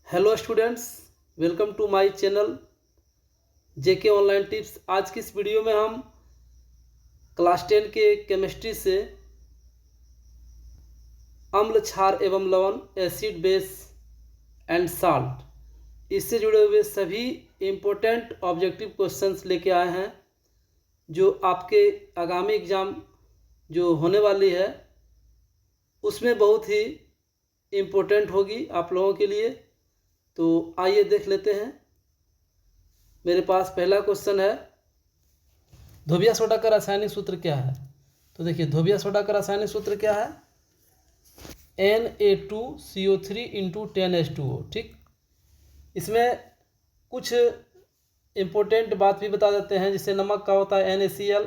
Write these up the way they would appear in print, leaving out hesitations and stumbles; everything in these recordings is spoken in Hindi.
Hello students, welcome to my channel JK online tips. आज की इस वीडियो में हम क्लास 10 के केमिस्ट्री से अम्ल, क्षार एवं लवण, एसिड, बेस एंड साल्ट, इससे जुड़े हुए सभी इम्पोर्टेंट ऑब्जेक्टिव क्वेश्चंस लेके आए हैं जो आपके आगामी एग्ज़ाम जो होने वाली है उसमें बहुत ही इम्पोर्टेंट होगी आप लोगों के लिए। तो आइए देख लेते हैं। मेरे पास पहला क्वेश्चन है, धोबिया सोडा का रासायनिक सूत्र क्या है। तो देखिए, धोबिया सोडा का रासायनिक सूत्र क्या है, Na2CO3 इंटू 10H2O। ठीक, इसमें कुछ इम्पोर्टेंट बात भी बता देते हैं। जैसे नमक का होता है NaCl,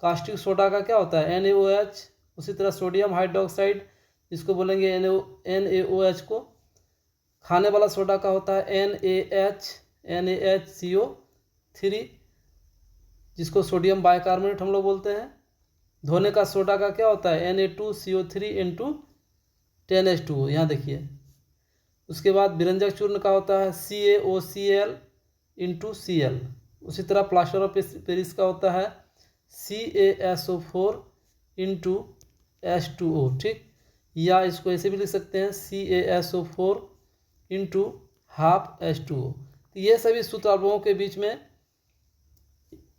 कास्टिक सोडा का क्या होता है NaOH, उसी तरह सोडियम हाइड्रोक्साइड जिसको बोलेंगे NaOH को। खाने वाला सोडा का होता है NaHCO3 जिसको सोडियम बाइकार्बोनेट हम लोग बोलते हैं। धोने का सोडा का क्या होता है Na2CO3 इंटू 10H2O, यहाँ देखिए। उसके बाद विरंजक चूर्ण का होता है CaOCl इंटू Cl। उसी तरह प्लास्टर ऑफ पेरिस का होता है CaSO4 इंटू H2O। ठीक, या इसको ऐसे भी लिख सकते हैं CaSO4 इंटू हाफ H2O। तो ये सभी सूत्र आप लोगों के बीच में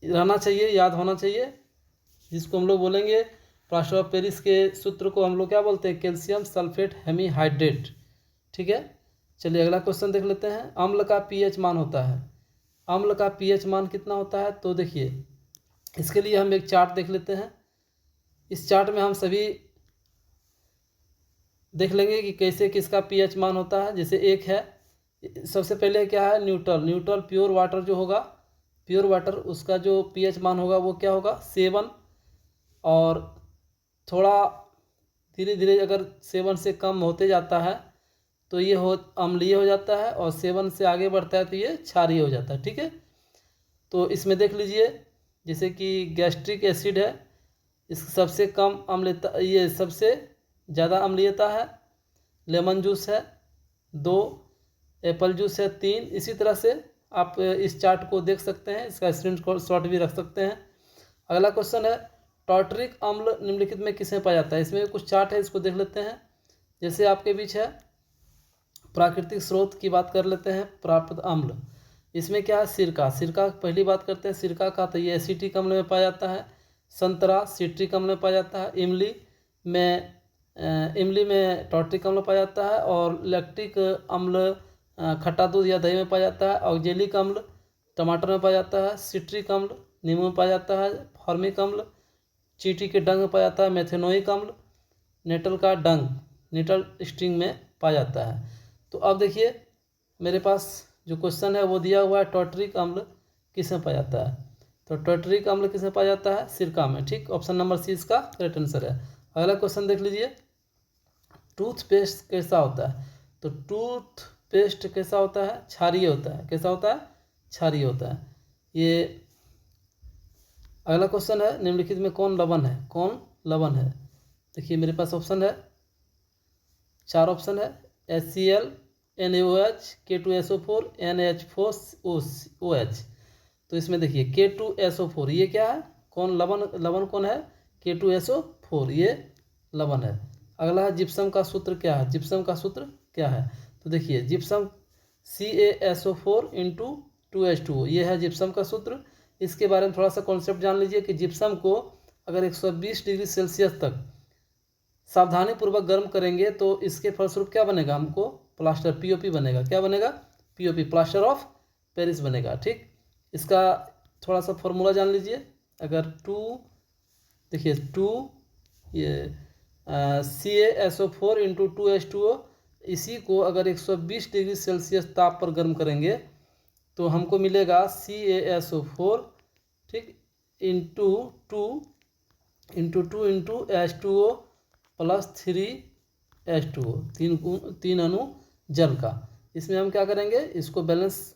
रहना चाहिए, याद होना चाहिए, जिसको हम लोग बोलेंगे प्लास्टर ऑफ पेरिस के सूत्र को हम लोग क्या बोलते हैं, कैल्शियम सल्फेट हेमीहाइड्रेट। ठीक है, चलिए अगला क्वेश्चन देख लेते हैं। अम्ल का पीएच मान होता है, अम्ल का पीएच मान कितना होता है। तो देखिए, इसके लिए हम एक चार्ट देख लेते हैं। इस चार्ट में हम सभी देख लेंगे कि कैसे किसका पीएच मान होता है। जैसे एक है, सबसे पहले क्या है, न्यूट्रल प्योर वाटर जो होगा, प्योर वाटर, उसका जो पीएच मान होगा वो क्या होगा 7। और थोड़ा धीरे धीरे अगर 7 से कम होते जाता है तो ये अम्लीय हो जाता है, और 7 से आगे बढ़ता है तो ये क्षारीय हो जाता है। ठीक है, तो इसमें देख लीजिए, जैसे कि गैस्ट्रिक एसिड है, इस सबसे कम अम्लता, ये सबसे ज़्यादा अम्लीयता है। लेमन जूस है 2, एप्पल जूस है 3। इसी तरह से आप इस चार्ट को देख सकते हैं, इसका स्क्रीनशॉट भी रख सकते हैं। अगला क्वेश्चन है, टार्टरिक अम्ल निम्नलिखित में किसमें पाया जाता है। इसमें कुछ चार्ट है, इसको देख लेते हैं। जैसे आपके बीच है, प्राकृतिक स्रोत की बात कर लेते हैं, प्राप्त अम्ल, इसमें क्या है, सिरका। सिरका पहली बात करते हैं सिरका का, तो ये एसिटिक अम्ल में पाया जाता है। संतरा सिट्रिक अम्ल में पाया जाता है। इमली में टार्टरिक अम्ल पाया जाता है। और लैक्टिक अम्ल खट्टा दूध या दही में पाया जाता है। ऑक्जेलिक अम्ल टमाटर में पाया जाता है। सिट्रिक अम्ल नींबू में पाया जाता है। फॉर्मिक अम्ल चींटी के डंग में पाया जाता है। मेथेनोइक अम्ल नेटल का डंग, नेटल स्टिंग में पाया जाता है। तो अब देखिए, मेरे पास जो क्वेश्चन है वो दिया हुआ है, टार्टरिक अम्ल किस में पाया जाता है। तो टार्टरिक अम्ल किस में पाया जाता है, सिरका में। ठीक, ऑप्शन नंबर सी इसका करेक्ट आंसर है। अगला क्वेश्चन देख लीजिए, टूथपेस्ट कैसा होता है। तो टूथपेस्ट कैसा होता है, क्षारीय होता है। कैसा होता है, क्षारीय होता है ये। अगला क्वेश्चन है, निम्नलिखित में कौन लवण है, कौन लवण है। देखिए, मेरे पास ऑप्शन है, 4 ऑप्शन है, HCl, NaOH, K2SO4, NH4OH। तो इसमें देखिए K2SO4 ये क्या है, कौन लवण, लवण कौन है, K2SO4 ये लवण है। अगला है, जिप्सम का सूत्र क्या है, जिप्सम का सूत्र क्या है। तो देखिए, जिप्सम CaSO4 इंटू 2H2O, ये है जिप्सम का सूत्र। इसके बारे में थोड़ा सा कॉन्सेप्ट जान लीजिए कि जिप्सम को अगर 120 डिग्री सेल्सियस तक सावधानी पूर्वक गर्म करेंगे तो इसके फलस्वरूप क्या बनेगा, हमको प्लास्टर POP बनेगा। क्या बनेगा, POP, प्लास्टर ऑफ पेरिस बनेगा। ठीक, इसका थोड़ा सा फॉर्मूला जान लीजिए। अगर 2, देखिए 2 ये CaSO4 इंटू 2H2O, इसी को अगर 120 डिग्री सेल्सियस ताप पर गर्म करेंगे तो हमको मिलेगा CaSO4, ठीक, into 2 into H2O plus 3H2O, 3 अणु जल का। इसमें हम क्या करेंगे, इसको बैलेंस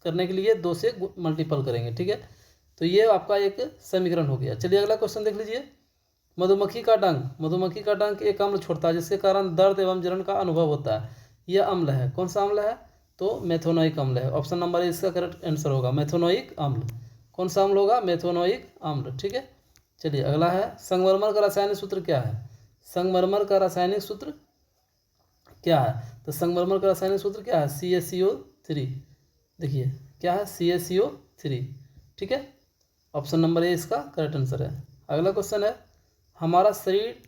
करने के लिए 2 से मल्टीपल करेंगे। ठीक है, तो ये आपका एक समीकरण हो गया। चलिए अगला क्वेश्चन देख लीजिए, मधुमक्खी का डंक एक अम्ल छोड़ता है जिसके कारण दर्द एवं जलन का अनुभव होता है। यह अम्ल है, कौन सा अम्ल है, तो मेथोनोइक अम्ल है। ऑप्शन नंबर ए इसका करेक्ट आंसर होगा, मेथोनोइक अम्ल। कौन सा अम्ल होगा? मेथोनोइक अम्ल। ठीक है, चलिए अगला है, संगमरमर का रासायनिक सूत्र क्या है? संगमरमर का रासायनिक सूत्र क्या है? तो संगमरमर का रासायनिक सूत्र क्या है? CaCO3। देखिए क्या है? CaCO3। ठीक है, ऑप्शन नंबर ए इसका करेक्ट आंसर है। अगला क्वेश्चन है, हमारा शरीर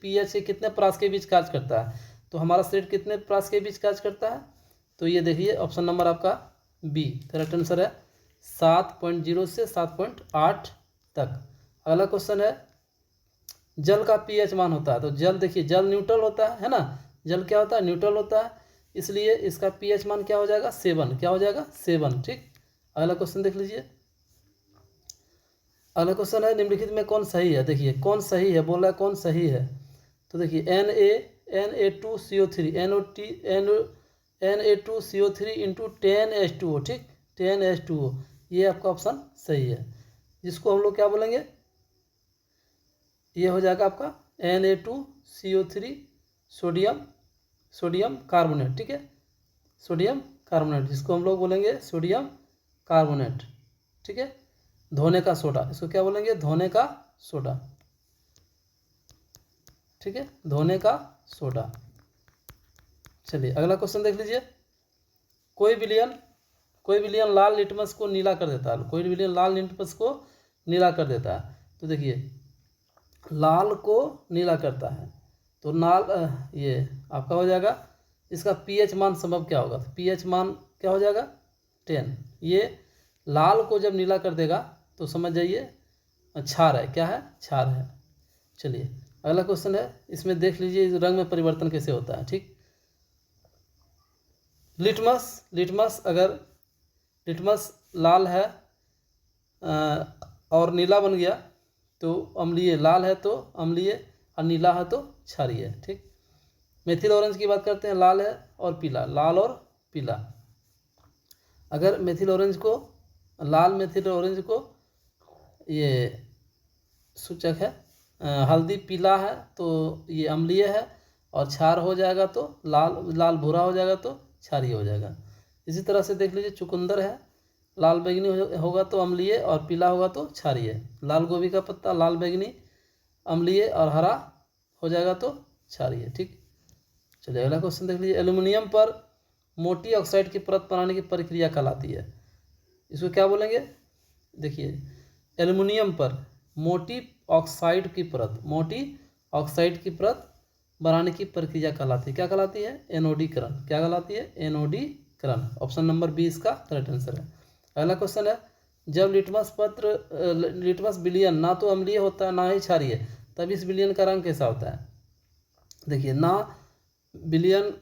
pH के कितने परास के बीच कार्य करता है? तो हमारा शरीर कितने परास के बीच कार्य करता है? तो ये देखिए ऑप्शन नंबर आपका बी करेक्ट आंसर है, 7.0 से 7.8 तक। अगला क्वेश्चन है, जल का pH मान होता है, तो जल देखिए, जल न्यूट्रल होता है ना, जल क्या होता है? न्यूट्रल होता है, इसलिए इसका pH मान क्या हो जाएगा? 7। क्या हो जाएगा? 7। ठीक, अगला क्वेश्चन देख लीजिए। अगला क्वेश्चन है, निम्नलिखित में कौन सही है? देखिए कौन सही है, बोल रहा है कौन सही है। तो देखिए Na2CO3 Na2CO3 इंटू 10H2O। ठीक, 10H2O, ये आपका ऑप्शन सही है, जिसको हम लोग क्या बोलेंगे? ये हो जाएगा आपका Na2CO3 सोडियम कार्बोनेट। ठीक है, सोडियम कार्बोनेट, जिसको हम लोग बोलेंगे सोडियम कार्बोनेट। ठीक है, धोने का सोडा, इसको क्या बोलेंगे? धोने का सोडा। ठीक है, धोने का सोडा। चलिए अगला क्वेश्चन देख लीजिए। कोई विलियन लाल लिटमस को नीला कर देता है, कोई विलियन लाल लिटमस को नीला कर देता है। तो देखिए लाल को नीला करता है, तो ये आपका हो जाएगा, इसका pH मान संभव क्या होगा? तो pH मान क्या हो जाएगा? 10। ये लाल को जब नीला कर देगा तो समझ जाइए क्षार है। क्या है? क्षार है। चलिए अगला क्वेश्चन है, इसमें देख लीजिए इस रंग में परिवर्तन कैसे होता है। ठीक, अगर लिटमस लाल है और नीला बन गया तो अम्लीय, लाल है तो अम्लीय और नीला है तो क्षारीय। ठीक, मेथिल ऑरेंज की बात करते हैं, लाल है और पीला, लाल और पीला। अगर मेथिल ऑरेंज को, लाल मेथिल ऑरेंज को ये सूचक है, हल्दी पीला है तो ये अम्लीय है, और क्षार हो जाएगा तो लाल भूरा हो जाएगा तो क्षारीय हो जाएगा। इसी तरह से देख लीजिए, चुकंदर है, लाल बैगनी होगा तो अम्लीय और पीला होगा तो क्षारीय। लाल गोभी का पत्ता लाल बैगनी अम्लीय और हरा हो जाएगा तो क्षारीय। ठीक, चलिए अगला क्वेश्चन देख लीजिए। एल्युमिनियम पर मोटी ऑक्साइड की परत बनाने की प्रक्रिया कहलाती है, इसको क्या बोलेंगे? देखिए एल्युमिनियम पर मोटी ऑक्साइड की परत बनाने की प्रक्रिया कहलाती है, क्या कहलाती है? एनोडीकरण। क्या कहलाती है? एनोडीकरण। ऑप्शन नंबर बी इसका करेक्ट आंसर है। अगला क्वेश्चन है, जब लिटमस विलयन ना तो अम्लीय होता है ना ही क्षारीय, तब इस विलयन का रंग कैसा होता है? देखिए ना विलयन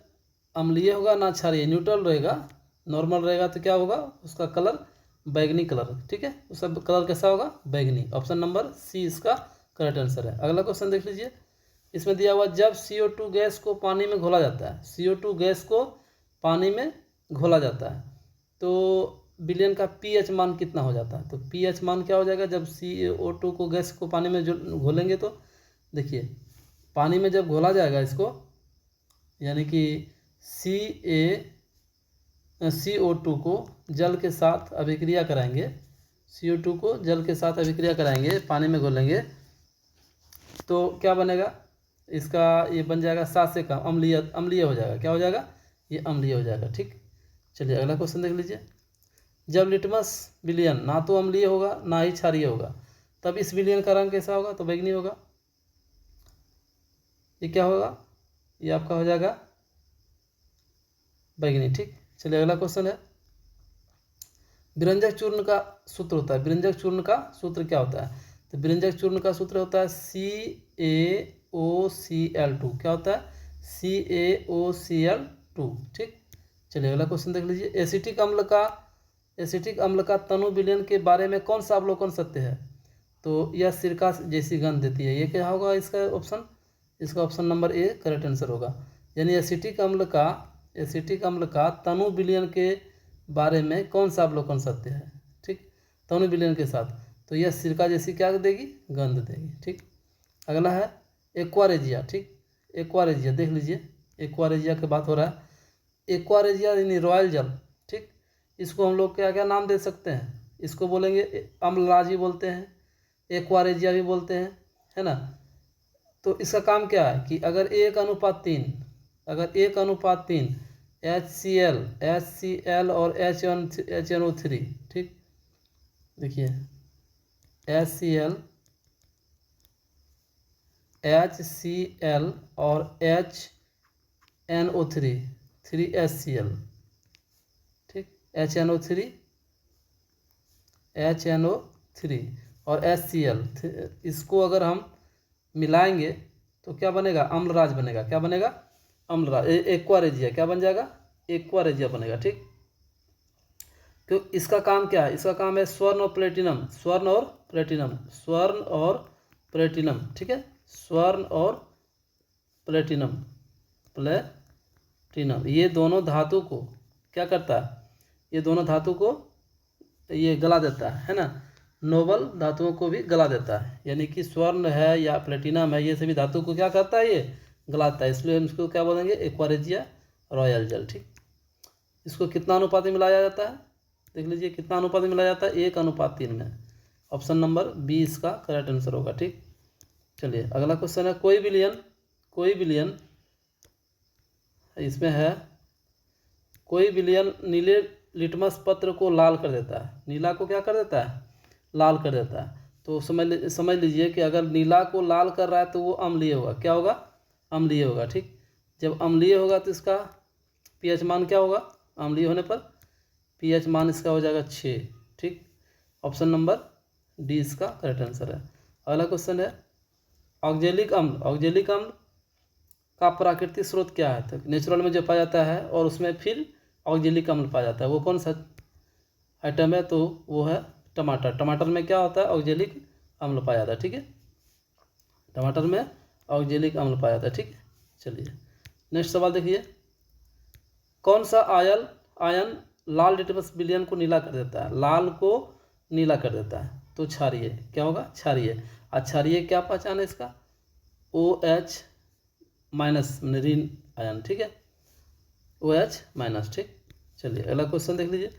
अम्लीय होगा ना क्षारीय, न्यूट्रल रहेगा, नॉर्मल रहेगा, तो क्या होगा? उसका कलर बैगनी कलर। ठीक है, उसका कलर कैसा होगा? बैगनी। ऑप्शन नंबर सी इसका करेक्ट आंसर है। अगला क्वेश्चन देख लीजिए, इसमें दिया हुआ, जब CO2 गैस को पानी में घोला जाता है, CO2 गैस को पानी में घोला जाता है, तो विलयन का pH मान कितना हो जाता है? तो pH मान क्या हो जाएगा जब CO2 को गैस को पानी में घोलेंगे? तो देखिए पानी में जब घोला जाएगा इसको, यानी कि CO2 को जल के साथ अभिक्रिया कराएंगे, CO2 को जल के साथ अभिक्रिया कराएंगे, पानी में घोलेंगे, तो क्या बनेगा? इसका ये बन जाएगा 7 से कम, अम्लीय हो जाएगा। क्या हो जाएगा? ये अम्लीय हो जाएगा। ठीक, चलिए अगला क्वेश्चन देख लीजिए। जब लिटमस विलयन ना तो अम्लीय होगा ना ही क्षारीय होगा, तब इस विलयन का रंग कैसा होगा? तो बैगनी होगा। ये क्या होगा? ये आपका हो जाएगा बैगनी। ठीक, चलिए अगला क्वेश्चन है, विरंजक चूर्ण का सूत्र होता है, विरंजक चूर्ण का सूत्र क्या होता है? तो विरंजक चूर्ण का सूत्र होता है CaOCl2। क्या होता है? CaOCl2। ठीक, चलिए अगला क्वेश्चन देख लीजिए। एसिटिक अम्ल का तनु विलयन के बारे में कौन सा अवलोकन सत्य है? तो यह सिरका जैसी गंध देती है, ये क्या होगा इसका ऑप्शन? इसका option number A correct answer होगा। यानी एसिटिक अम्ल का तनु विलयन के बारे में कौन सा अवलोकन सत्य है? ठीक, तनु विलयन के साथ, तो यह सिरका जैसी क्या देगी? गंध देगी। ठीक, अगला है एक्वारेजिया। ठीक, एक्वारेजिया देख लीजिए, एक्वारेजिया की बात हो रहा है। एक्वारेजिया यानी रॉयल जल, ठीक। इसको हम लोग क्या क्या नाम दे सकते हैं, इसको बोलेंगे अम्लराज भी बोलते हैं, एक्वारेजिया भी बोलते हैं, है ना। तो इसका काम क्या है कि अगर 1:3, अगर 1:3 HCl और HNO3, ठीक, देखिए HCl और HNO3 3HCl, ठीक, HNO3 और HCl, इसको अगर हम मिलाएंगे तो क्या बनेगा, अम्लराज बनेगा। क्या बनेगा, अम्लराज। एक्वारेजिया क्या बन जाएगा, एक्वारेजिया बनेगा, ठीक। तो इसका काम क्या है, इसका काम है स्वर्ण और प्लेटिनम, स्वर्ण और प्लेटिनम, स्वर्ण और प्लेटिनम, ठीक है, स्वर्ण और प्लेटिनम, प्लेटिनम, ये दोनों धातु को क्या करता है, ये दोनों धातु को ये गला देता है ना, नोबल धातुओं को भी गला देता है। यानी कि स्वर्ण है या प्लेटिनम है, ये सभी धातु को क्या करता है, ये गलाता है। इसलिए हम इसको क्या बोलेंगे, एक्वारेजिया रॉयल जल, ठीक। इसको कितना अनुपात में मिलाया जाता है, देख लीजिए कितना अनुपात में मिलाया जाता है, 1:3 में। ऑप्शन नंबर 20 का करेक्ट आंसर होगा, ठीक। चलिए अगला क्वेश्चन है, कोई विलयन इसमें है, कोई विलयन नीले लिटमस पत्र को लाल कर देता है। नीला को क्या कर देता है, लाल कर देता है। तो समझ लीजिए कि अगर नीला को लाल कर रहा है तो वो अम्लीय होगा। क्या होगा, अम्लीय होगा, ठीक। जब अम्लीय होगा तो इसका पीएच मान क्या होगा, अम्लीय होने पर पीएच मान इसका हो जाएगा 6, ठीक। ऑप्शन नंबर डी इसका करेक्ट आंसर है। अगला क्वेश्चन है, ऑक्जेलिक अम्ल का प्राकृतिक स्रोत क्या है। तो नेचुरल में जो पाया जाता है और उसमें फिर ऑक्जेलिक अम्ल पाया जाता है, वो कौन सा आइटम है, तो वो है टमाटर। टमाटर में क्या होता है, ऑक्जेलिक अम्ल पाया जाता है, ठीक है, टमाटर में ऑक्जेलिक अम्ल पाया जाता है, ठीक है। चलिए नेक्स्ट सवाल देखिए, कौन सा आयन लाल लिटमस विलयन को नीला कर देता है, लाल को नीला कर देता है। तो क्षारीय, क्या होगा, क्षारीय। क्षारीय क्या पहचान है इसका, OH- ऋण आयन, ठीक है, OH-, ठीक। चलिए अगला क्वेश्चन देख लीजिए,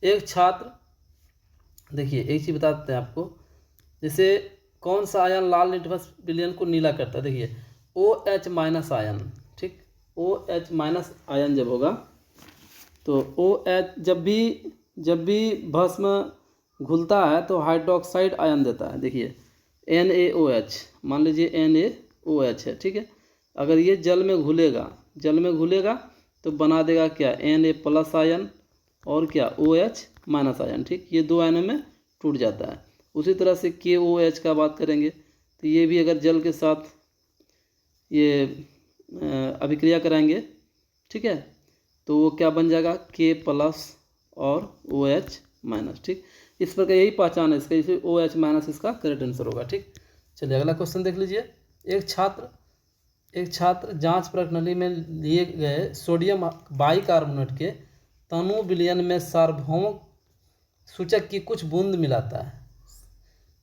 एक छात्र, देखिए एक चीज़ बताते हैं आपको, जैसे कौन सा आयन लाल लिटमस विलयन को नीला करता है, देखिए OH- आयन, ठीक। OH- आयन जब होगा तो OH जब भी भस्म घुलता है तो हाइड्रोक्साइड आयन देता है। देखिए NaOH, मान लीजिए NaOH है, ठीक है। अगर ये जल में घुलेगा तो बना देगा क्या, Na+ आयन और क्या OH- आयन, ठीक। ये दो आयनों में टूट जाता है। उसी तरह से KOH का बात करेंगे तो ये भी अगर जल के साथ ये अभिक्रिया कराएंगे, ठीक है, तो वो क्या बन जाएगा, K+ और OH-, ठीक। इस प्रकार यही पहचान है इसका, इसे OH- इसका करेक्ट आंसर होगा, ठीक। चलिए अगला क्वेश्चन देख लीजिए, एक छात्र जांच प्रणाली में लिए गए सोडियम बाइकार्बोनेट के तनु विलयन में सार्वभौमिक सूचक की कुछ बूंद मिलाता है।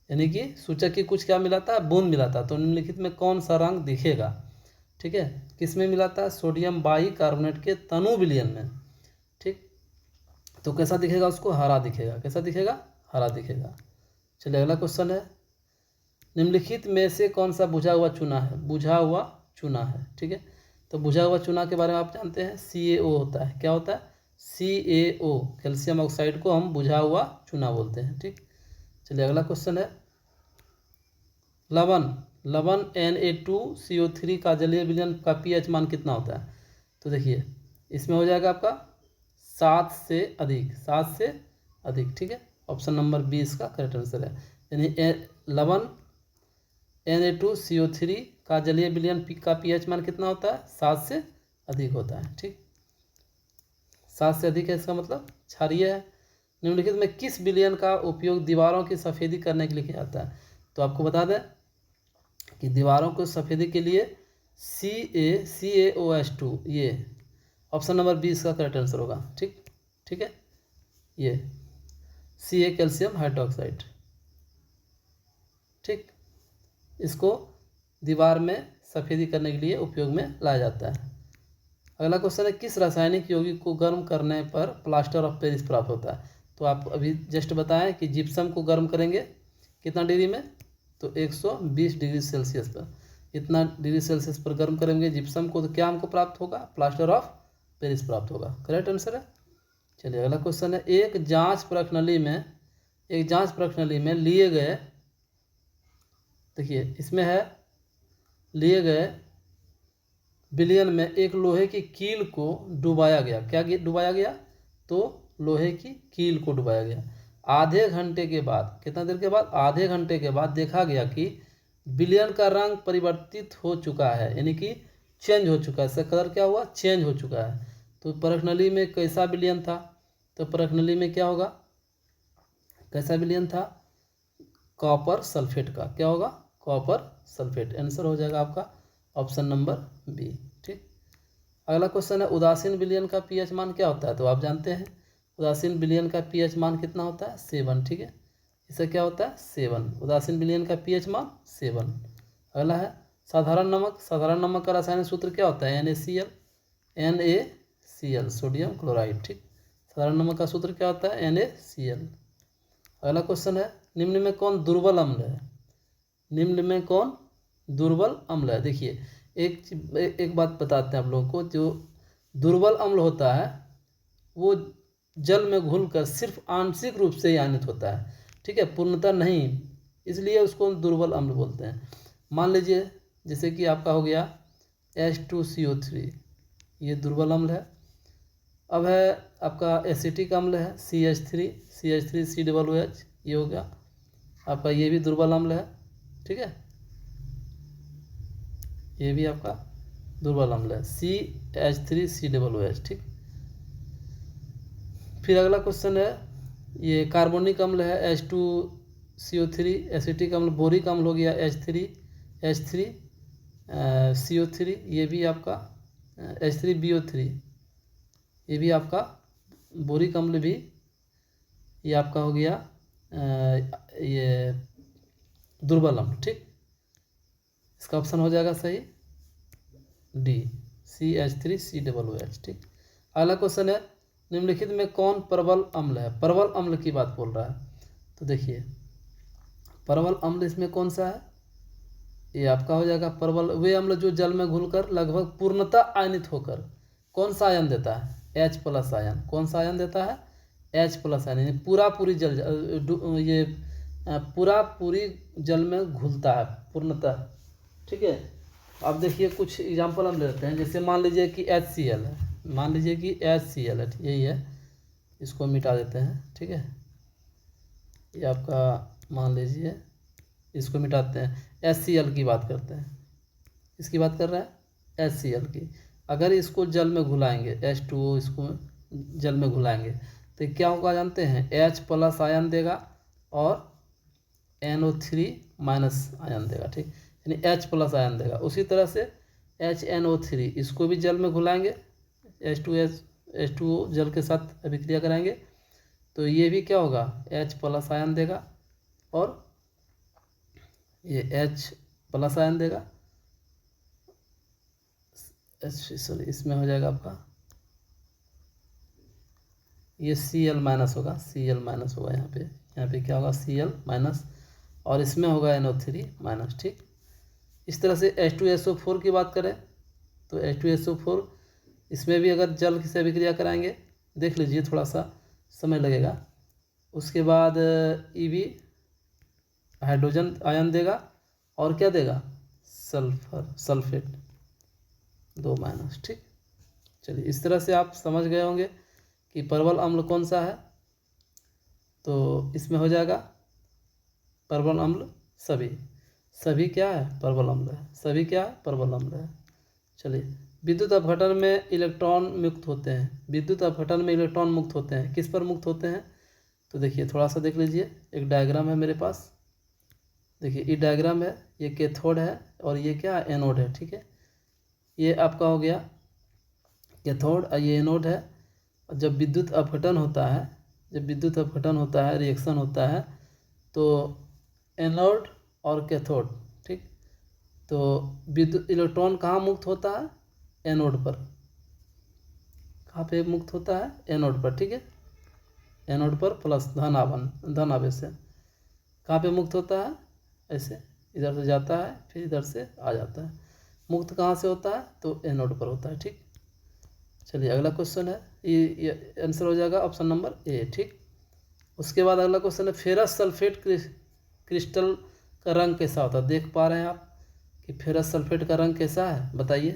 यानी कि सूचक की कुछ क्या मिलाता है, बूंद मिलाता है। तो निम्नलिखित में कौन सा रंग दिखेगा, ठीक है, किस में मिलाता है, सोडियम बाइकार्बोनेट के तनु विलयन में, ठीक। तो कैसा दिखेगा, उसको हरा दिखेगा। कैसा दिखेगा, हरा दिखेगा। चलिए अगला क्वेश्चन है, निम्नलिखित में से कौन सा बुझा हुआ चूना है, ठीक है। तो बुझा हुआ चूना के बारे में आप जानते हैं, CaO होता है। क्या होता है, CaO, कैल्शियम ऑक्साइड को हम बुझा हुआ चूना बोलते हैं, ठीक। चलिए अगला क्वेश्चन है, लवण Na2CO3 का जलीय विलयन का pH मान कितना होता है। तो देखिए इसमें हो जाएगा आपका 7 से अधिक, ठीक है। ऑप्शन नंबर 20 का करेक्ट आंसर है। यानी लवण Na2CO3 का जलीय विलयन का pH मान कितना होता है, 7 से अधिक होता है, ठीक। 7 से अधिक है, इसका मतलब क्षारीय है। निम्नलिखित में किस विलयन का उपयोग दीवारों की सफ़ेदी करने के लिए किया जाता है। तो आपको बता दें कि दीवारों को सफ़ेदी के लिए CaOH2, ये ऑप्शन नंबर 20 का करेक्ट आंसर होगा, ठीक है। ये Ca कैल्शियम हाइड्रोक्साइड, ठीक। इसको दीवार में सफ़ेदी करने के लिए उपयोग में लाया जाता है। अगला क्वेश्चन है किस रासायनिक यौगिक को गर्म करने पर प्लास्टर ऑफ पेरिस प्राप्त होता है। तो आप अभी जस्ट बताएं कि जिप्सम को गर्म करेंगे कितना डिग्री में, तो 120 डिग्री सेल्सियस पर, इतना डिग्री सेल्सियस पर गर्म करेंगे जिप्सम को, तो क्या हमको प्राप्त होगा, प्लास्टर ऑफ पेरिस प्राप्त होगा। करेक्ट आंसर है। चलिए अगला क्वेश्चन है एक जांच प्रश्नावली में लिए गए, देखिए इसमें है लिए गए विलयन में एक लोहे की कील को डुबाया गया। क्या डुबाया गया, तो लोहे की कील को डुबाया गया। आधे घंटे के बाद, कितना देर के बाद, आधे घंटे के बाद देखा गया कि विलयन का रंग परिवर्तित हो चुका है, यानी कि चेंज हो चुका है, इसका कलर क्या हुआ, चेंज हो चुका है। तो परखनली में कैसा विलयन था, तो परखनली में क्या होगा, कैसा विलयन था, कॉपर सल्फेट का। क्या होगा, कॉपर सल्फेट। आंसर हो जाएगा आपका ऑप्शन नंबर बी। ठीक। अगला क्वेश्चन है उदासीन विलयन का पीएच मान क्या होता है। तो आप जानते हैं उदासीन विलयन का पीएच मान कितना होता है, 7। ठीक है, इससे क्या होता है, 7। उदासीन विलयन का पीएच मान 7। अगला है साधारण नमक। साधारण नमक का रासायनिक सूत्र क्या होता है, NaCl, सोडियम क्लोराइड। ठीक, साधारण नमक का सूत्र क्या होता है, NaCl। अगला क्वेश्चन है निम्न में कौन दुर्बल अम्ल है। निम्न में कौन दुर्बल अम्ल है। देखिए एक बात बताते हैं आप लोगों को, जो दुर्बल अम्ल होता है वो जल में घुलकर सिर्फ आंशिक रूप से ही आयनित होता है। ठीक है, पूर्णतः नहीं, इसलिए उसको दुर्बल अम्ल बोलते हैं। मान लीजिए जैसे कि आपका हो गया H2CO3, ये दुर्बल अम्ल है। अब है आपका एसिटिक अम्ल है CH3COOH, ये हो गया आपका, ये भी दुर्बल अम्ल है। ठीक है, ये भी आपका दुर्बल अम्ल है CH3COOH। ठीक, फिर अगला क्वेश्चन है ये कार्बोनिक अम्ल है H2CO3, एसिटिक अम्ल बोरिक अम्ल हो गया H3CO3, ये भी आपका H3BO3, ये भी आपका बोरिक अम्ल भी, ये आपका हो गया ये दुर्बल अम्ल। ठीक, इसका ऑप्शन हो जाएगा सही डी, CH3COOH। ठीक, अगला क्वेश्चन है निम्नलिखित में कौन प्रबल अम्ल है। प्रबल अम्ल की बात बोल रहा है, तो देखिए प्रबल अम्ल इसमें कौन सा है, ये आपका हो जाएगा प्रबल वे अम्ल जो जल में घुलकर लगभग पूर्णतः आयनित होकर कौन सा आयन देता है, H+ आयन। कौन सा आयन देता है, H+ आयन, यानी पूरी ये पूरी जल में घुलता है पूर्णतः। ठीक है, अब देखिए कुछ एग्जांपल हम लेते हैं, जैसे मान लीजिए कि HCl है, मान लीजिए कि HCl है, यही है, इसको मिटा देते हैं। ठीक है, ये आपका मान लीजिए, इसको मिटाते हैं, HCl की बात करते हैं, इसकी बात कर रहे हैं HCl की। अगर इसको जल में घुलाएंगे H2O, इसको जल में घुलाएंगे तो क्या होगा जानते हैं, H+ आयन देगा और NO3- आयन देगा। ठीक, यानी H+ आयन देगा। उसी तरह से HNO3, इसको भी जल में घुलाएंगे, H2O जल के साथ अभिक्रिया कराएंगे तो ये भी क्या होगा, H+ आयन देगा और ये H+ आयन देगा। सॉरी, इसमें हो जाएगा आपका ये Cl- होगा, Cl- होगा यहाँ पे क्या होगा, Cl-, और इसमें होगा NO3-। ठीक, इस तरह से H2SO4 की बात करें तो H2SO4, इसमें भी अगर जल से अभिक्रिया कराएंगे, देख लीजिए थोड़ा सा समय लगेगा। उसके बाद Eb हाइड्रोजन आयन देगा और क्या देगा, सल्फेट 2-। ठीक, चलिए इस तरह से आप समझ गए होंगे कि प्रबल अम्ल कौन सा है। तो इसमें हो जाएगा प्रबल अम्ल सभी क्या है, प्रबल अम्ल है, सभी क्या है, प्रबल अम्ल है। चलिए विद्युत अपघटन में इलेक्ट्रॉन मुक्त होते हैं। विद्युत अपघटन में इलेक्ट्रॉन मुक्त होते हैं, किस पर मुक्त होते हैं, तो देखिए थोड़ा सा देख लीजिए, एक डायग्राम है मेरे पास, देखिए ये डायग्राम है, ये कैथोड है और ये क्या है, एनोड है। ठीक है, ये आपका हो गया कैथोड और ये एनोड है। जब विद्युत अपघटन होता है, रिएक्शन होता है, तो एनोड और कैथोड, ठीक, तो विद्युत इलेक्ट्रॉन कहाँ मुक्त होता है, एनोड पर, कहाँ पे मुक्त होता है? एनोड पर, ठीक है, एनोड पर प्लस धन आवेश से। कहाँ पे मुक्त होता है? ऐसे इधर से जाता है फिर इधर से आ जाता है। मुक्त कहाँ से होता है? तो एनोड पर होता है, ठीक। चलिए अगला क्वेश्चन है, ये आंसर हो जाएगा ऑप्शन नंबर ए, ठीक। उसके बाद अगला क्वेश्चन है, फेरस सल्फेट क्रिस्टल का रंग कैसा होता है? देख पा रहे हैं आप कि फेरस सल्फेट का रंग कैसा है, बताइए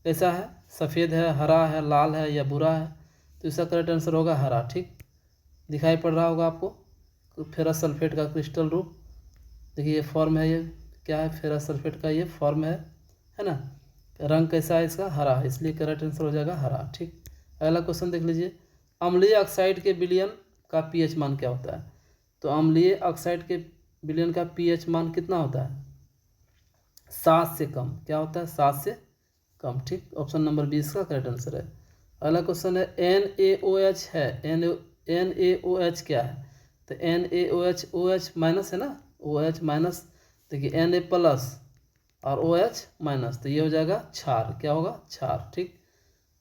कैसा है? सफ़ेद है, हरा है, लाल है या भूरा है? तो इसका करेक्ट आंसर होगा हरा, ठीक। दिखाई पड़ रहा होगा आपको फेरस सल्फेट का क्रिस्टल रूप। देखिए ये फॉर्म है, ये क्या है? फेरस सल्फेट का ये फॉर्म है ना। रंग कैसा है इसका? हरा है, इसलिए करेक्ट आंसर हो जाएगा हरा, ठीक। अगला क्वेश्चन देख लीजिए, अम्लीय ऑक्साइड के विलयन का पीएच मान क्या होता है? तो अम्लीय ऑक्साइड के विलयन का पीएच मान कितना होता है? 7 से कम। क्या होता है? 7 से कम, ठीक। ऑप्शन नंबर 20 का करेक्ट आंसर है। अगला क्वेश्चन है, NaOH है, NaOH क्या है? तो NaOH OH माइनस है ना, OH माइनस। देखिए Na प्लस और OH माइनस, तो ये हो जाएगा क्षार। क्या होगा? क्षार, ठीक।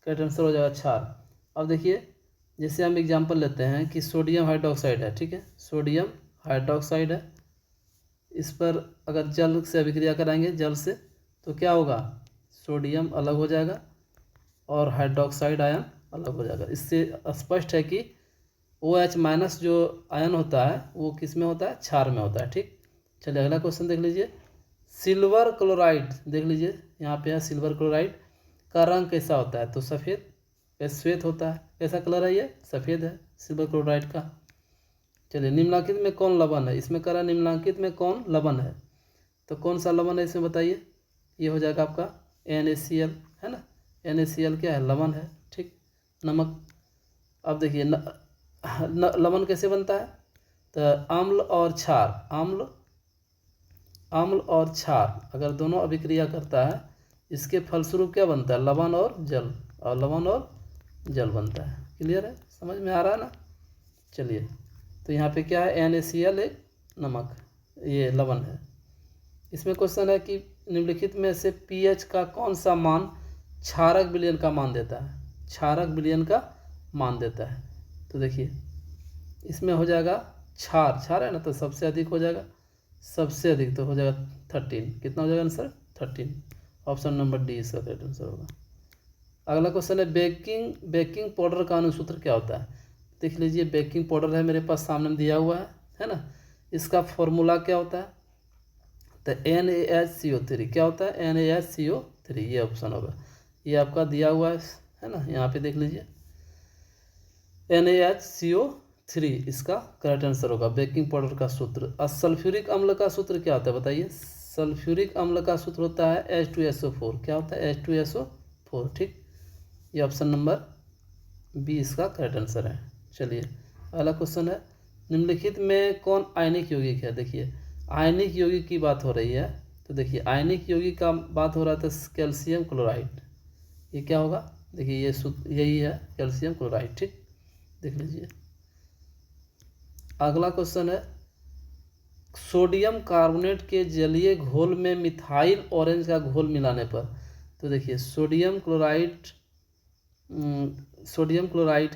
करेक्ट आंसर हो जाएगा क्षार। अब देखिए जैसे हम एग्जांपल लेते हैं कि सोडियम हाइड्रोक्साइड है, ठीक है, सोडियम हाइड्रोक्साइड है, इस पर अगर जल से अभिक्रिया कराएंगे, जल से, तो क्या होगा? सोडियम अलग हो जाएगा और हाइड्रोक्साइड आयन अलग हो जाएगा। इससे स्पष्ट है कि OH माइनस जो आयन होता है वो किस में होता है? क्षार में होता है, ठीक। चलिए अगला क्वेश्चन देख लीजिए, सिल्वर क्लोराइड, देख लीजिए यहाँ पे है, सिल्वर क्लोराइड का रंग कैसा होता है? तो सफ़ेद या श्वेत होता है। कैसा कलर है? ये सफ़ेद है सिल्वर क्लोराइड का। चलिए निम्नलिखित में कौन लवण है? इसमें कह रहा है निम्नलिखित में कौन लवण है, तो कौन सा लवण है इसमें बताइए? ये हो जाएगा आपका NaCl, है ना। NaCl क्या है? लवण है, ठीक, नमक। अब देखिए लवण कैसे बनता है? तो अम्ल और क्षार, अम्ल और क्षार अगर दोनों अभिक्रिया करता है, इसके फलस्वरूप क्या बनता है? लवण और जल, और लवण और जल बनता है। क्लियर है? समझ में आ रहा है ना। चलिए तो यहाँ पे क्या है? NaCl एक नमक, ये लवण है। इसमें क्वेश्चन है कि निम्नलिखित में से पीएच का कौन सा मान क्षारक विलयन का मान देता है? क्षारक विलयन का मान देता है। तो देखिए इसमें हो जाएगा क्षार है ना, तो सबसे अधिक हो जाएगा, सबसे अधिक तो हो जाएगा 13। कितना हो जाएगा आंसर? 13। ऑप्शन नंबर डी इसका करेक्ट आंसर होगा। अगला क्वेश्चन है, बेकिंग पाउडर का अनुसूत्र क्या होता है? देख लीजिए बेकिंग पाउडर है मेरे पास सामने दिया हुआ है ना। इसका फॉर्मूला क्या होता है? तो NaHCO3। क्या होता है? NaHCO3, ये ऑप्शन होगा, ये आपका दिया हुआ है ना, यहाँ पे देख लीजिए NaHCO3 इसका करेक्ट आंसर होगा। बेकिंग पाउडर का सूत्र। सल्फ्यूरिक अम्ल का सूत्र क्या होता है बताइए? सल्फ्यूरिक अम्ल का सूत्र होता है H2SO4। क्या होता है? H2SO4, ठीक। ये ऑप्शन नंबर बी इसका करेक्ट आंसर है। चलिए अगला क्वेश्चन है, निम्नलिखित में कौन आयनिक यौगिक है? देखिए आयनिक यौगिक की बात हो रही है, तो देखिए आयनिक यौगिक का बात हो रहा था कैल्शियम क्लोराइड। ये क्या होगा? देखिए ये यही है कैल्शियम क्लोराइड, ठीक। देख लीजिए अगला क्वेश्चन है, सोडियम कार्बोनेट के जलीय घोल में मिथाइल ऑरेंज का घोल मिलाने पर, तो देखिए सोडियम क्लोराइड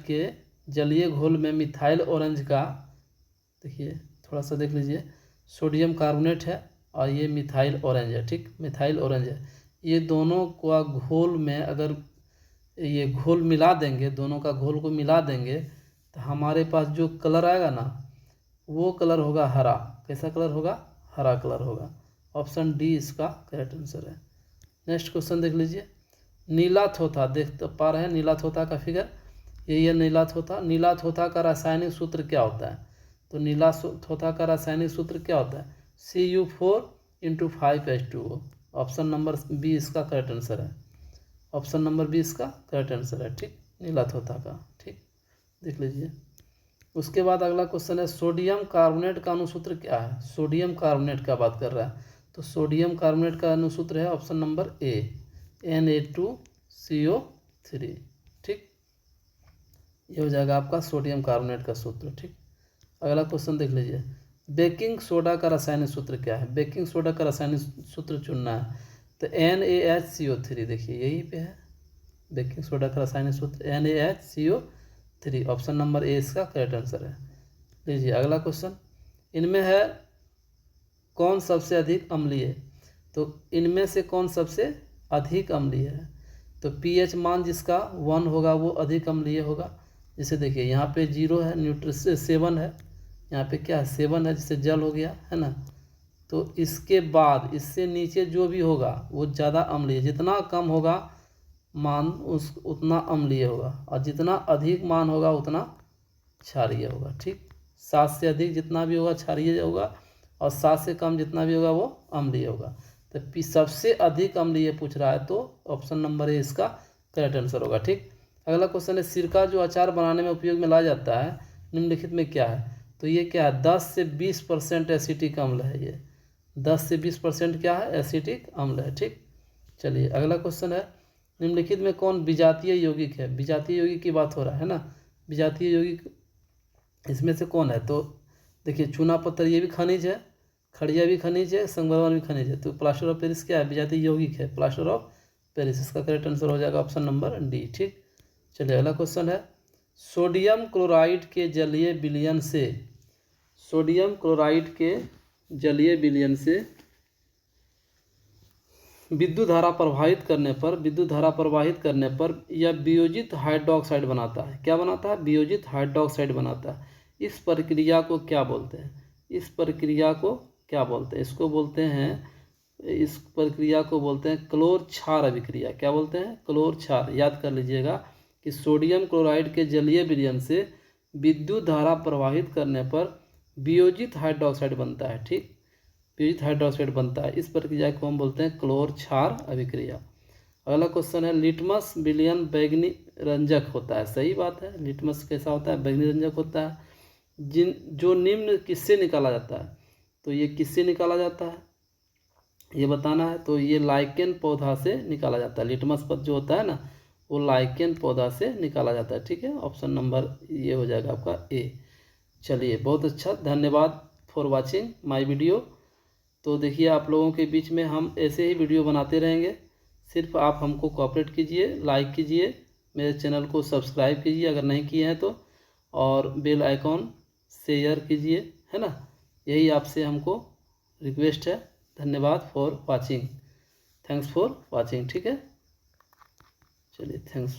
के जलीय घोल में मिथाइल ऑरेंज का, देखिए थोड़ा सा देख लीजिए, सोडियम कार्बोनेट है और ये मिथाइल ऑरेंज है, ठीक, मिथाइल ऑरेंज है। ये दोनों का घोल में अगर ये घोल मिला देंगे, दोनों का घोल को मिला देंगे, तो हमारे पास जो कलर आएगा ना वो कलर होगा हरा। कैसा कलर होगा? हरा कलर होगा। ऑप्शन डी इसका करेक्ट आंसर है। नेक्स्ट क्वेश्चन देख लीजिए, नीला थोथा, देख तो पा रहे हैं नीला थोथा का फिगर, यही है नीला थोथा। नीला थोथा का रासायनिक सूत्र क्या होता है? तो नीला थोथा का रासायनिक सूत्र क्या होता है? Cu4 × 5H2O। Option number B इसका करेक्ट आंसर है। ऑप्शन नंबर बी इसका करेक्ट आंसर है, ठीक, नीला थोथा का, ठीक, देख लीजिए। उसके बाद अगला क्वेश्चन है, सोडियम कार्बोनेट का अनुसूत्र क्या है? सोडियम कार्बोनेट का बात कर रहा है, तो सोडियम कार्बोनेट का अनुसूत्र है ऑप्शन नंबर ए, Na2CO3, ठीक। ये हो जाएगा आपका सोडियम कार्बोनेट का सूत्र, ठीक। अगला क्वेश्चन देख लीजिए, बेकिंग सोडा का रासायनिक सूत्र क्या है? बेकिंग सोडा का रासायनिक सूत्र चुनना है, तो NaHCO3, देखिए यहीं पे है बेकिंग सोडा का रासायनिक सूत्र NaHCO3। ऑप्शन नंबर ए इसका करेक्ट आंसर है। लीजिए अगला क्वेश्चन, इनमें है कौन सबसे अधिक अम्लीय है? तो इनमें से कौन सबसे अधिक अम्लीय है? तो pH मान जिसका 1 होगा वो अधिक अम्लीय होगा। जैसे देखिए यहाँ पे 0 है, न्यूट्रल 7 है, यहाँ पे क्या है 7 है, जिससे जल हो गया है ना। तो इसके बाद इससे नीचे जो भी होगा वो ज़्यादा अम्लीय, जितना कम होगा मान उस उतना अम्लीय होगा, और जितना अधिक मान होगा उतना क्षारीय होगा। ठीक, 7 से अधिक जितना भी होगा क्षारीय होगा, और 7 से कम जितना भी होगा वो अम्लीय होगा। तो सबसे अधिक अम्लीय पूछ रहा है, तो ऑप्शन नंबर ए इसका करेक्ट आंसर होगा। ठीक, अगला क्वेश्चन है, सिरका जो अचार बनाने में उपयोग में लाया जाता है निम्नलिखित में क्या है? तो ये क्या है, 10 से 20% एसिटिक अम्ल है। ये 10 से 20% क्या है, एसिटिक अम्ल है। ठीक, चलिए अगला क्वेश्चन है, निम्नलिखित में कौन विजातीय यौगिक है? विजातीय यौगिक की बात हो रहा है ना, विजातीय यौगिक इसमें से कौन है? तो देखिए चूना पत्थर ये भी खनिज है, खड़िया भी खनिज है, संगमरमर भी खनिज है। तो प्लास्टर ऑफ पेरिस क्या है, विजातीय यौगिक है, प्लास्टर ऑफ पेरिस। इसका करेक्ट आंसर हो जाएगा ऑप्शन नंबर डी। ठीक, चलिए अगला क्वेश्चन है, सोडियम क्लोराइड के जलीय विलयन से, सोडियम क्लोराइड के जलीय विलयन से विद्युत धारा प्रवाहित करने पर यह वियोजित हाइड्रोक्साइड बनाता है। क्या बनाता है? वियोजित हाइड्रोक्साइड बनाता है। इस प्रक्रिया को क्या बोलते हैं? इस प्रक्रिया को क्या बोलते हैं? इस प्रक्रिया को बोलते हैं क्लोर क्षार अभिक्रिया। क्या बोलते हैं? क्लोर क्षार। याद कर लीजिएगा कि सोडियम क्लोराइड के जलीय विलयन से विद्युत धारा प्रवाहित करने पर वियोजित हाइड्रोक्साइड बनता है। ठीक, वियोजित हाइड्रोक्साइड बनता है। इस प्रक्रिया को हम बोलते हैं क्लोर क्षार अभिक्रिया। अगला क्वेश्चन है, लिटमस विलयन बैंगनी रंजक होता है। सही बात है, लिटमस कैसा होता है? बैंगनी रंजक होता है। जो निम्न किससे निकाला जाता है? तो ये किससे निकाला जाता है ये बताना है। तो ये लाइकेन पौधा से निकाला जाता है। लिटमस पद जो होता है ना, वो लाइकेन पौधा से निकाला जाता है। ठीक है, ऑप्शन नंबर ये हो जाएगा आपका ए। चलिए बहुत अच्छा, धन्यवाद फॉर वॉचिंग माय वीडियो। तो देखिए आप लोगों के बीच में हम ऐसे ही वीडियो बनाते रहेंगे। सिर्फ आप हमको कोऑपरेट कीजिए, लाइक कीजिए, मेरे चैनल को सब्सक्राइब कीजिए अगर नहीं किए हैं तो, और बेल आइकॉन शेयर कीजिए, है ना। यही आपसे हमको रिक्वेस्ट है। धन्यवाद for watching, thanks for watching. ठीक है, चलिए थैंक्स।